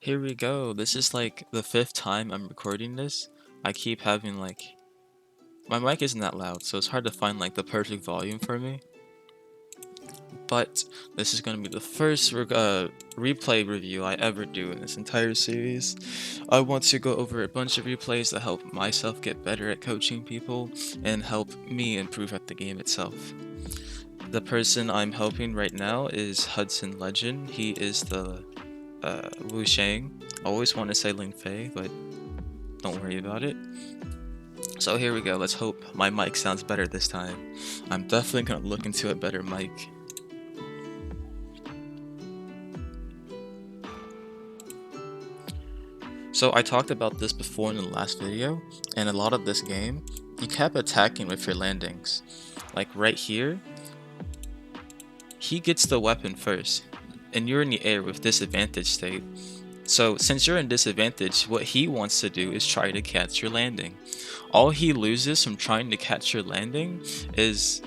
Here we go. This is like the fifth time I'm recording this. I keep having like my mic isn't that loud, so it's hard to find like the perfect volume for me. But this is going to be the first replay review I ever do in this entire series. I want to go over a bunch of replays that help myself get better at coaching people and help me improve at the game itself. The person I'm helping right now is Hudson Legend. He is the Wu Shang. I always want to say Ling Fei, but don't worry about it. So here we go. Let's hope my mic sounds better this time. I'm definitely gonna look into a better mic. So I talked about this before in the last video, and a lot of this game, you kept attacking with your landings. Like right here, he gets the weapon first, and you're in the air with disadvantage state. So since you're in disadvantage, what he wants to do is try to catch your landing. All he loses from trying to catch your landing is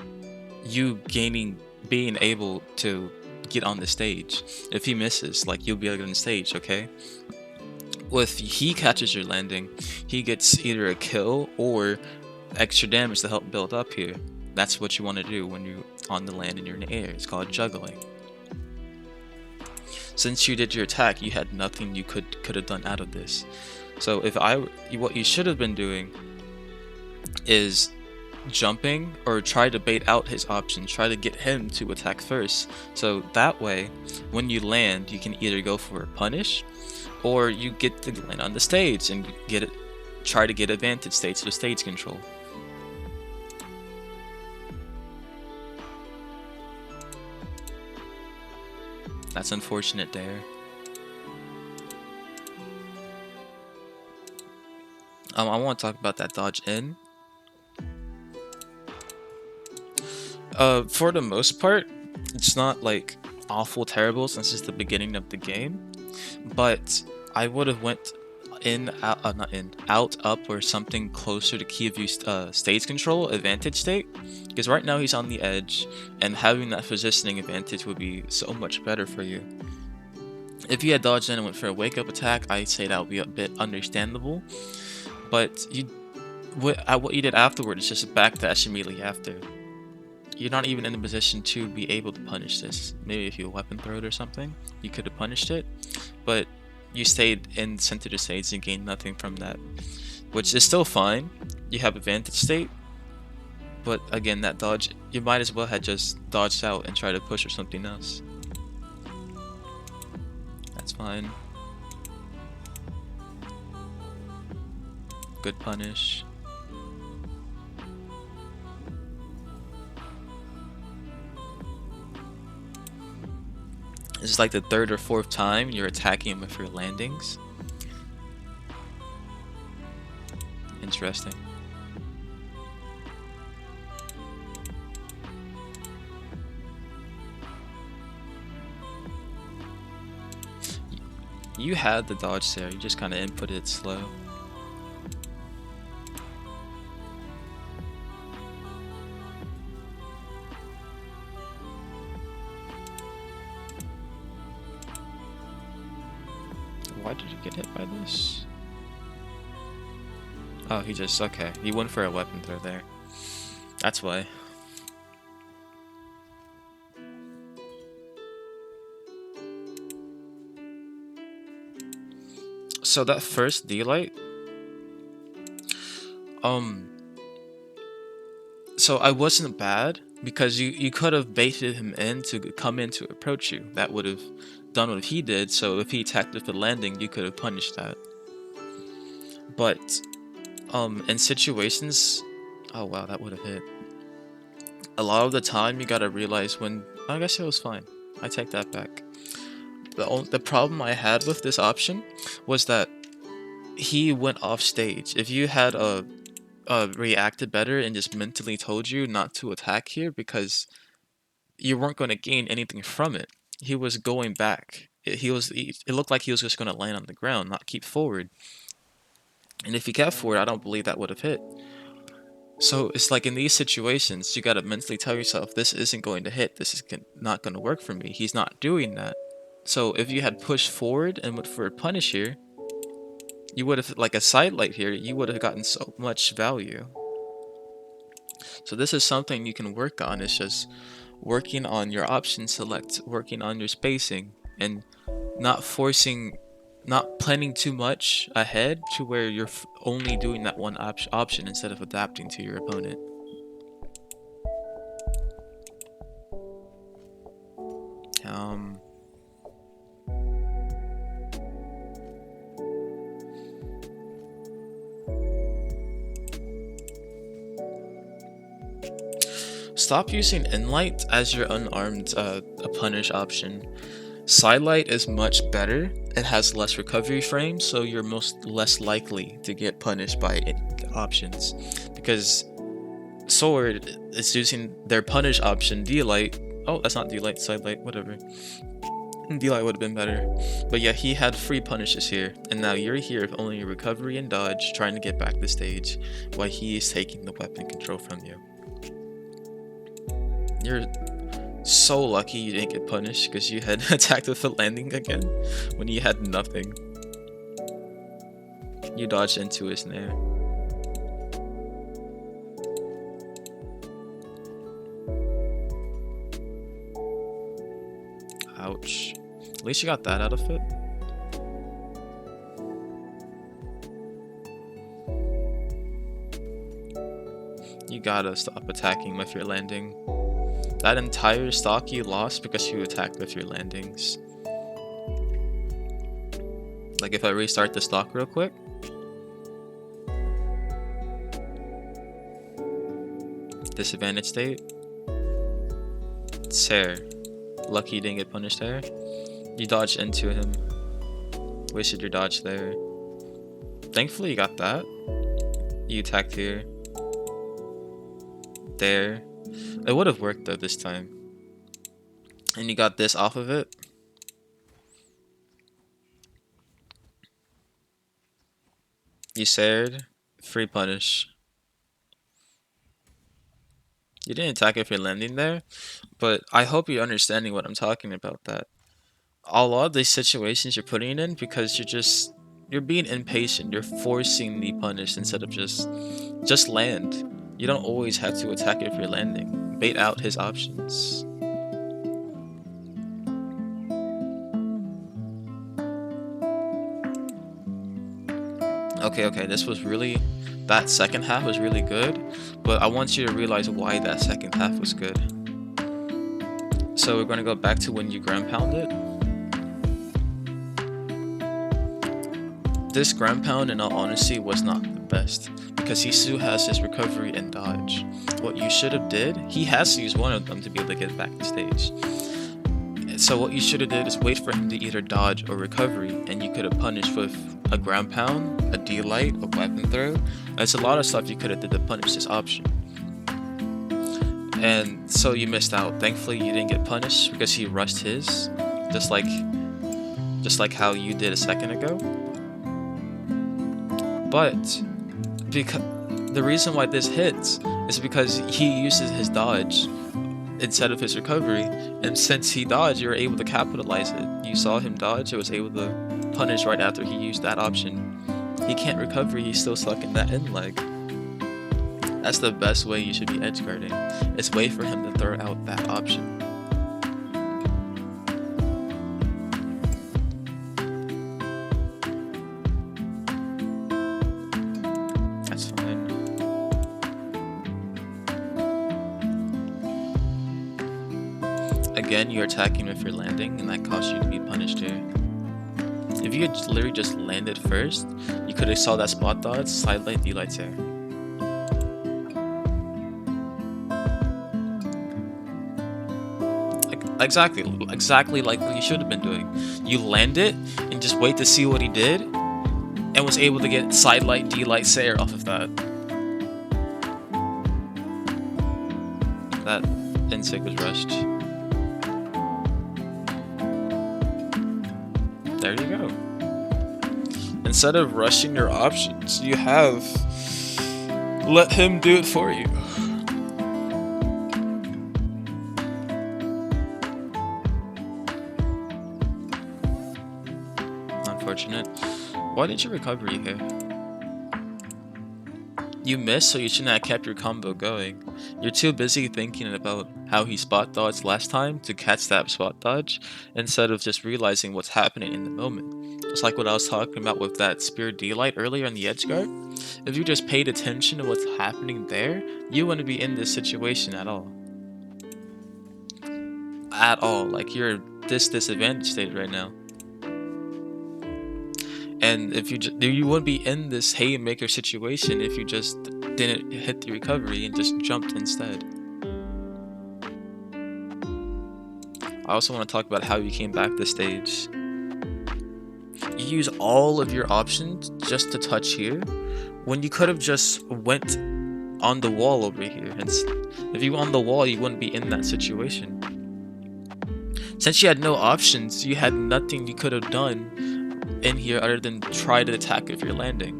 you being able to get on the stage. If he misses, like, you'll be able to get on the stage, okay? If he catches your landing, he gets either a kill or extra damage to help build up here. That's what you want to do when you're on the land and you're in the air. It's called juggling. Since you did your attack, you had nothing you could have done out of this. So what you should have been doing is jumping or try to bait out his option, try to get him to attack first. So that way, when you land, you can either go for a punish, or you get to land on the stage and try to get advantage states to stage control. That's unfortunate there. I want to talk about that dodge in. For the most part, it's not like awful terrible since it's the beginning of the game, but I would have went out, up, or something closer to key of view stage control, advantage state, because right now he's on the edge, and having that positioning advantage would be so much better for you. If you had dodged in and went for a wake up attack, I'd say that would be a bit understandable, but what you did afterward is just backdash immediately after. You're not even in a position to be able to punish this. Maybe if you weapon throw it or something, you could have punished it, but you stayed in center to stage and gained nothing from that, which is still fine. You have advantage state, but again, that dodge, you might as well have just dodged out and tried to push or something else. That's fine. Good punish. This is like the third or fourth time you're attacking him with your landings. Interesting. You had the dodge there, you just kind of inputted it slow. Why did you get hit by this? Oh, okay. He went for a weapon throw there. That's why. So that first D-Light, so I wasn't bad because you could have baited him in to come in to approach you. That would have done what he did, so if he attacked with the landing, you could have punished that. But in situations, oh wow, that would have hit. A lot of the time you gotta realize when, I guess it was fine. I take that back. The problem I had with this option was that he went off stage. If you had reacted better and just mentally told you not to attack here because you weren't going to gain anything from it, he was going back. It looked like he was just going to land on the ground, not keep forward. And if he kept forward, I don't believe that would have hit. So it's like in these situations, you gotta mentally tell yourself, this isn't going to hit. This is not going to work for me. He's not doing that. So if you had pushed forward and went for a punish here, you would have, like a side light here, you would have gotten so much value. So this is something you can work on. It's just working on your option select, working on your spacing, and not forcing, not planning too much ahead to where you're only doing that one option instead of adapting to your opponent. Stop using Inlight as your unarmed punish option. Sidelight is much better. It has less recovery frames, so you're less likely to get punished by options. Because Sword is using their punish option, D-Light. Oh, that's not D-Light, Sidelight, whatever. D-Light would have been better. But yeah, he had free punishes here. And now you're here with only your recovery and dodge, trying to get back the stage, while he is taking the weapon control from you. You're so lucky you didn't get punished because you had attacked with the landing again when you had nothing. You dodged into his snare. Ouch. At least you got that out of it. You gotta stop attacking with your landing. That entire stock you lost because you attacked with your landings. Like if I restart the stock real quick. Disadvantage state. Sare. Lucky you didn't get punished there. You dodged into him. Wasted your dodge there. Thankfully you got that. You attacked here. There. It would have worked though this time. And you got this off of it. You sared. Free punish. You didn't attack if you're landing there, but I hope you're understanding what I'm talking about. That a lot of these situations you're putting in because you're being impatient. You're forcing the punish instead of just land. You don't always have to attack if you're landing. Bait out his options. Okay, this was really, that second half was really good, but I want you to realize why that second half was good. So we're gonna go back to when you ground pounded. This ground pound, in all honesty, was not the best because he still has his recovery and dodge. What you should have did, he has to use one of them to be able to get back to stage. So what you should have did is wait for him to either dodge or recovery, and you could have punished with a ground pound, a D-Light, a weapon throw. There's a lot of stuff you could have did to punish this option. And so you missed out. Thankfully you didn't get punished because he rushed his, just like how you did a second ago. But because the reason why this hits is because he uses his dodge instead of his recovery, and since he dodged, you were able to capitalize it. You saw him dodge, it was able to punish right after he used that option. He can't recover, he's still stuck in that end leg. That's the best way you should be edge guarding, is wait for him to throw out that option. That's fine. Again, you're attacking with your landing, and that caused you to be punished here. If you had literally just landed first, you could have saw that spot dodge, sidelight, D-Light there. Exactly like what you should have been doing. You land it and just wait to see what he did, and was able to get sidelight, D-Light, Sayer off of that. That insig was rushed. There you go. Instead of rushing your options, you have let him do it for you. unfortunate. Why did you recovery here? You missed, so you shouldn't have kept your combo going. You're too busy thinking about how he spot dodged last time to catch that spot dodge, instead of just realizing what's happening in the moment. Just like what I was talking about with that Spear D-Light earlier on the edge guard. If you just paid attention to what's happening there, you wouldn't be in this situation at all. At all. Like, you're this disadvantaged state right now. And if you wouldn't be in this haymaker situation if you just didn't hit the recovery and just jumped instead. I also want to talk about how you came back this stage. You use all of your options just to touch here, when you could have just went on the wall over here. And if you were on the wall, you wouldn't be in that situation. Since you had no options, you had nothing you could have done in here other than try to attack if you're landing,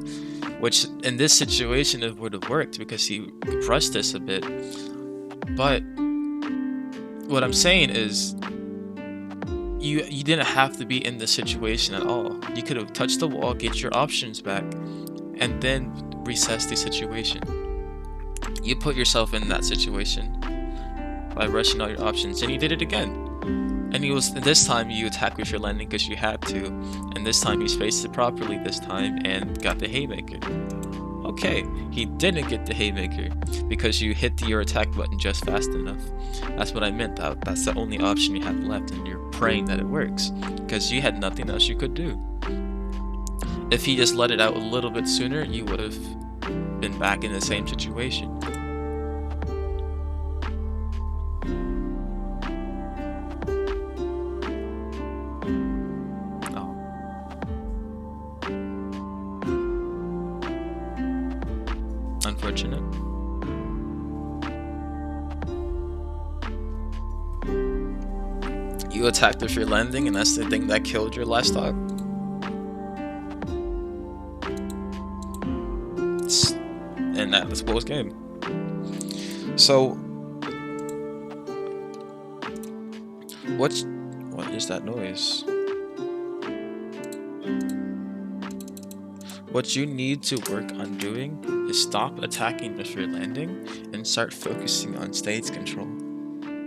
which in this situation it would have worked because he rushed this a bit. But what I'm saying is you didn't have to be in this situation at all. You could have touched the wall, get your options back, and then recess the situation. You put yourself in that situation by rushing all your options, and you did it again. And this time you attack with your landing because you had to, and this time you spaced it properly this time and got the haymaker. Okay, he didn't get the haymaker because you hit your attack button just fast enough. That's what I meant. That's the only option you have left, and you're praying that it works because you had nothing else you could do. If he just let it out a little bit sooner, you would have been back in the same situation. Unfortunate. You attacked with your landing, and that's the thing that killed your last stock. And that's Will's game. So, what is that noise? What you need to work on doing is stop attacking with your landing and start focusing on stage control.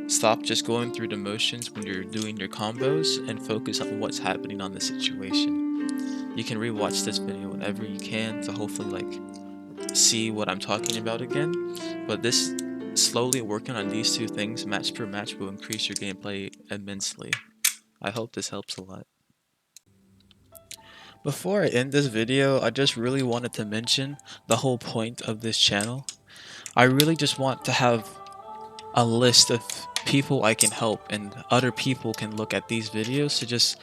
Stop just going through the motions when you're doing your combos and focus on what's happening on the situation. You can rewatch this video whenever you can to hopefully see what I'm talking about again, but this slowly working on these two things match per match will increase your gameplay immensely. I hope this helps a lot. Before I end this video, I just really wanted to mention the whole point of this channel. I really just want to have a list of people I can help, and other people can look at these videos to just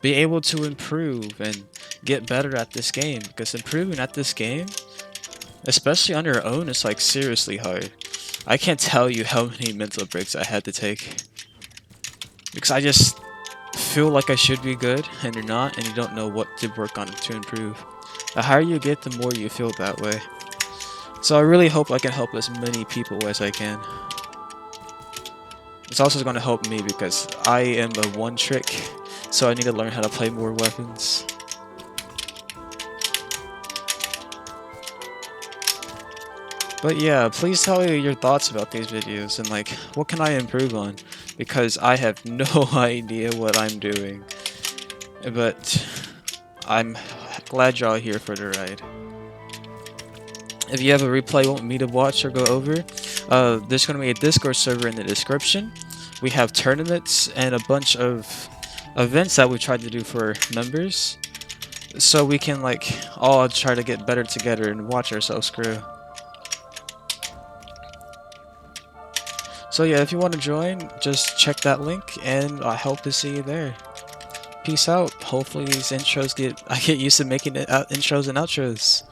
be able to improve and get better at this game, because improving at this game, especially on your own, is seriously hard. I can't tell you how many mental breaks I had to take because I just feel like I should be good and you're not, and you don't know what to work on to improve. The higher you get, the more you feel that way. So I really hope I can help as many people as I can. It's also going to help me because I am a one trick, so I need to learn how to play more weapons. But yeah, please tell me your thoughts about these videos and what can I improve on, because I have no idea what I'm doing. But I'm glad y'all are here for the ride. If you have a replay you want me to watch or go over, there's going to be a Discord server in the description. We have tournaments and a bunch of events that we tried to do for members, so we can all try to get better together and watch ourselves grow. So yeah, if you want to join, just check that link, and I hope to see you there. Peace out. Hopefully these intros I get used to making intros and outros.